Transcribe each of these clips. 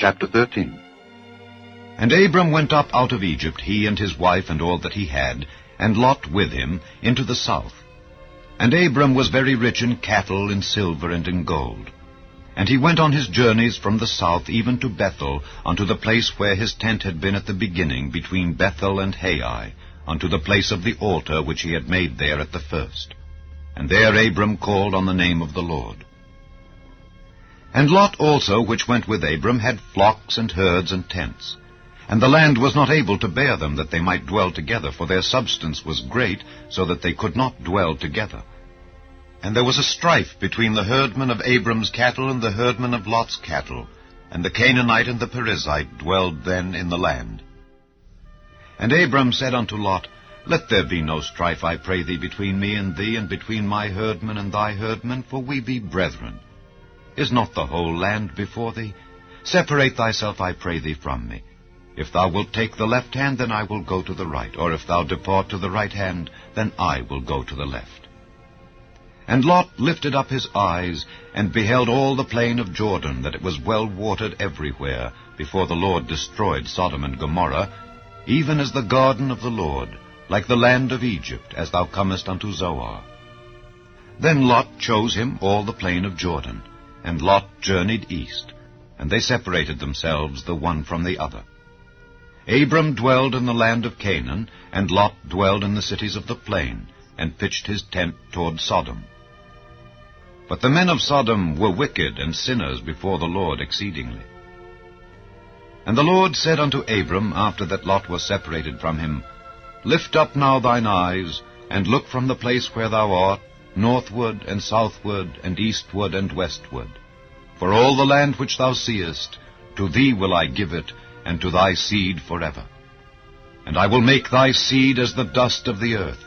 Chapter 13. And Abram went up out of Egypt, he and his wife and all that he had, and Lot with him, into the south. And Abram was very rich in cattle, in silver, and in gold. And he went on his journeys from the south even to Bethel, unto the place where his tent had been at the beginning, between Bethel and Hai, unto the place of the altar which he had made there at the first. And there Abram called on the name of the Lord. And Lot also, which went with Abram, had flocks and herds and tents. And the land was not able to bear them, that they might dwell together, for their substance was great, so that they could not dwell together. And there was a strife between the herdmen of Abram's cattle and the herdmen of Lot's cattle, and the Canaanite and the Perizzite dwelled then in the land. And Abram said unto Lot, Let there be no strife, I pray thee, between me and thee, and between my herdmen and thy herdmen, for we be brethren. Is not the whole land before thee? Separate thyself, I pray thee, from me. If thou wilt take the left hand, then I will go to the right, or if thou depart to the right hand, then I will go to the left. And Lot lifted up his eyes, and beheld all the plain of Jordan, that it was well watered everywhere, before the Lord destroyed Sodom and Gomorrah, even as the garden of the Lord, like the land of Egypt, as thou comest unto Zoar. Then Lot chose him all the plain of Jordan, and Lot journeyed east, and they separated themselves the one from the other. Abram dwelled in the land of Canaan, and Lot dwelled in the cities of the plain, and pitched his tent toward Sodom. But the men of Sodom were wicked and sinners before the Lord exceedingly. And the Lord said unto Abram, after that Lot was separated from him, Lift up now thine eyes, and look from the place where thou art, northward and southward, and eastward and westward. For all the land which thou seest, to thee will I give it, and to thy seed forever. And I will make thy seed as the dust of the earth,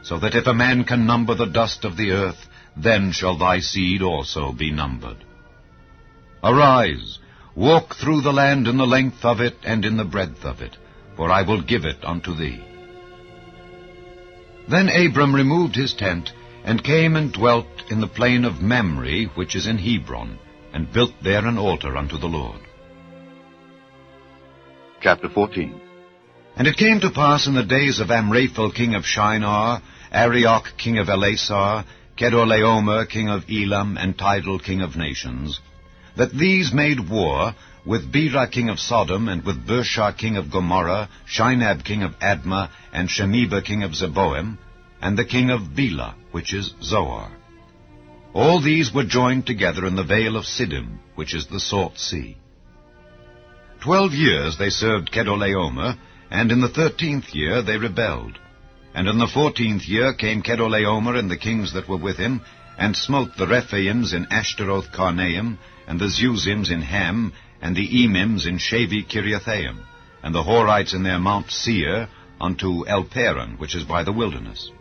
so that if a man can number the dust of the earth, then shall thy seed also be numbered. Arise, walk through the land in the length of it and in the breadth of it, for I will give it unto thee. Then Abram removed his tent, and came and dwelt in the plain of Mamre, which is in Hebron, and built there an altar unto the Lord. Chapter 14. And it came to pass in the days of Amraphel king of Shinar, Arioch king of Elasar, Kedorlaomer king of Elam, and Tidal king of nations, that these made war with Bera king of Sodom, and with Bershah king of Gomorrah, Shinab king of Admah, and Shemeba king of Zeboim, and the king of Bela, which is Zoar. All these were joined together in the vale of Siddim, which is the Salt Sea. 12 years they served Kedorlaomer, and in the 13th year they rebelled. And in the 14th year came Kedorlaomer and the kings that were with him, and smote the Rephaims in Ashtaroth Karnaim, and the Zuzims in Ham, and the Emims in Shavi Kiriathaim, and the Horites in their Mount Seir, unto Elparan, which is by the wilderness.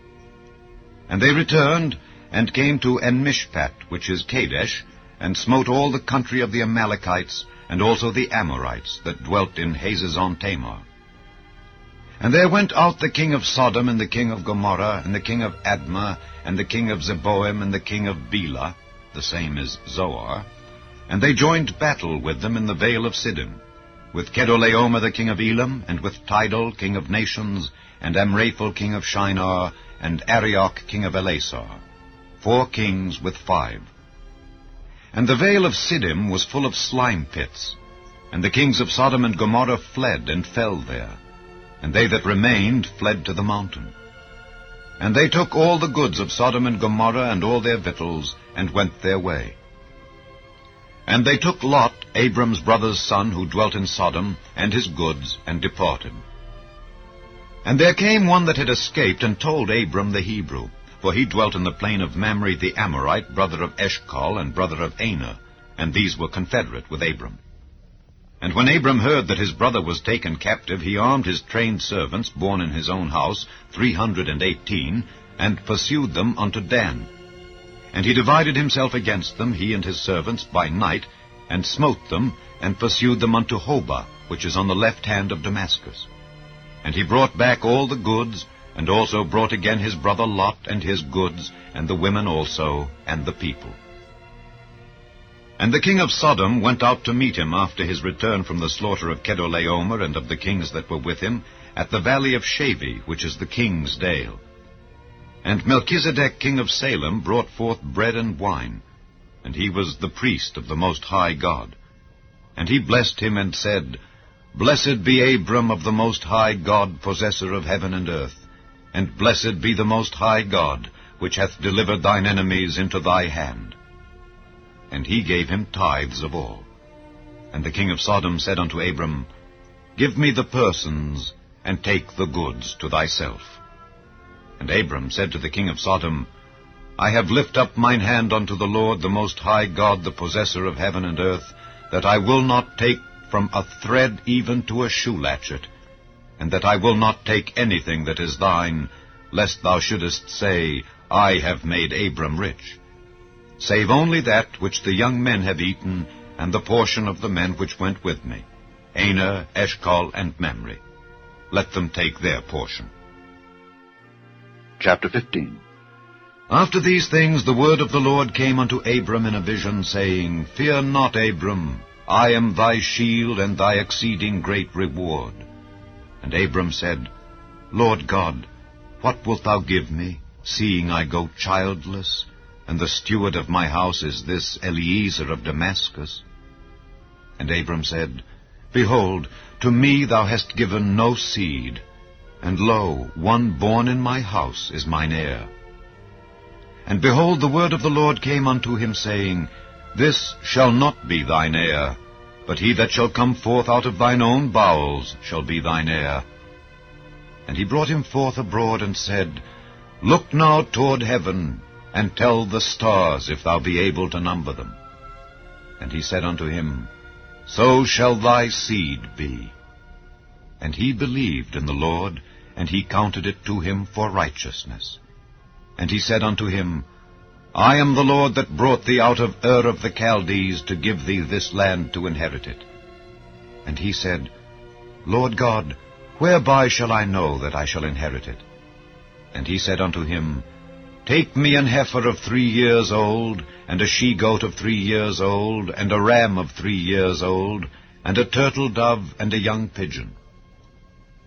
And they returned, and came to Enmishpat, which is Kadesh, and smote all the country of the Amalekites, and also the Amorites, that dwelt in Hazazon Tamar. And there went out the king of Sodom, and the king of Gomorrah, and the king of Admah, and the king of Zeboim, and the king of Bela, the same is Zoar, and they joined battle with them in the vale of Siddim, with Kedorlaomer the king of Elam, and with Tidal king of nations, and Amraphel king of Shinar, and Arioch king of Elasar, 4 kings with 5. And the vale of Siddim was full of slime pits, and the kings of Sodom and Gomorrah fled and fell there, and they that remained fled to the mountain. And they took all the goods of Sodom and Gomorrah and all their victuals, and went their way. And they took Lot, Abram's brother's son, who dwelt in Sodom, and his goods, and departed. And there came one that had escaped, and told Abram the Hebrew, for he dwelt in the plain of Mamre the Amorite, brother of Eshcol, and brother of Aner, and these were confederate with Abram. And when Abram heard that his brother was taken captive, he armed his trained servants, born in his own house, 318, and pursued them unto Dan. And he divided himself against them, he and his servants, by night, and smote them, and pursued them unto Hobah, which is on the left hand of Damascus. And he brought back all the goods, and also brought again his brother Lot and his goods, and the women also, and the people. And the king of Sodom went out to meet him after his return from the slaughter of Chedorlaomer and of the kings that were with him, at the valley of Shaveh, which is the king's dale. And Melchizedek king of Salem brought forth bread and wine, and he was the priest of the Most High God. And he blessed him and said, Blessed be Abram of the Most High God, possessor of heaven and earth, and blessed be the Most High God, which hath delivered thine enemies into thy hand. And he gave him tithes of all. And the king of Sodom said unto Abram, Give me the persons, and take the goods to thyself. And Abram said to the king of Sodom, I have lift up mine hand unto the Lord, the Most High God, the possessor of heaven and earth, that I will not take from a thread even to a shoe latchet, and that I will not take anything that is thine, lest thou shouldest say, I have made Abram rich, save only that which the young men have eaten, and the portion of the men which went with me, Aner, Eshcol, and Mamre. Let them take their portion. Chapter 15. After these things the word of the Lord came unto Abram in a vision, saying, Fear not, Abram, I am thy shield and thy exceeding great reward. And Abram said, Lord God, what wilt thou give me, seeing I go childless, and the steward of my house is this Eliezer of Damascus? And Abram said, Behold, to me thou hast given no seed, and lo, one born in my house is mine heir. And behold, the word of the Lord came unto him, saying, This shall not be thine heir, but he that shall come forth out of thine own bowels shall be thine heir. And he brought him forth abroad, and said, Look now toward heaven, and tell the stars, if thou be able to number them. And he said unto him, So shall thy seed be. And he believed in the Lord, and he counted it to him for righteousness. And he said unto him, I am the Lord that brought thee out of Ur of the Chaldees, to give thee this land to inherit it. And he said, Lord God, whereby shall I know that I shall inherit it? And he said unto him, Take me an heifer of 3 years old, and a she-goat of 3 years old, and a ram of 3 years old, and a turtle dove, and a young pigeon.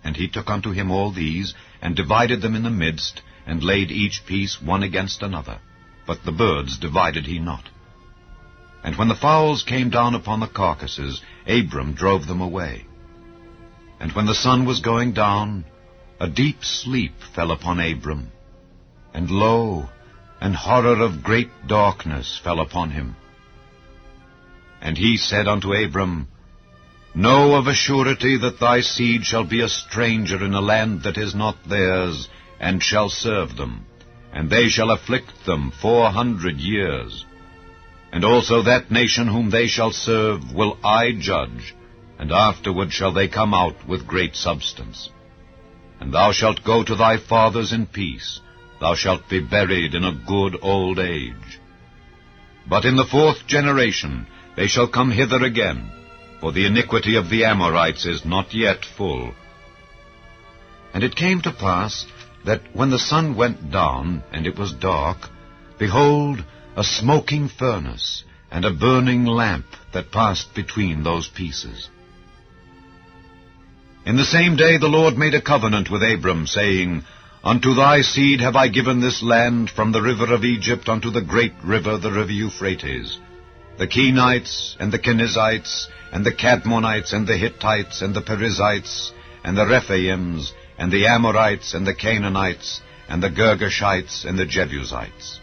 And he took unto him all these, and divided them in the midst, and laid each piece one against another. But the birds divided he not. And when the fowls came down upon the carcasses, Abram drove them away. And when the sun was going down, a deep sleep fell upon Abram. And lo, an horror of great darkness fell upon him. And he said unto Abram, Know of a surety that thy seed shall be a stranger in a land that is not theirs, and shall serve them, and they shall afflict them 400 years. And also that nation whom they shall serve will I judge, and afterward shall they come out with great substance. And thou shalt go to thy fathers in peace, thou shalt be buried in a good old age. But in the 4th generation they shall come hither again, for the iniquity of the Amorites is not yet full. And it came to pass that when the sun went down, and it was dark, behold, a smoking furnace, and a burning lamp that passed between those pieces. In the same day the Lord made a covenant with Abram, saying, Unto thy seed have I given this land, from the river of Egypt unto the great river, the river Euphrates, the Kenites, and the Kenizzites, and the Cadmonites, and the Hittites, and the Perizzites, and the Rephaims, and the Amorites, and the Canaanites, and the Girgashites, and the Jebusites.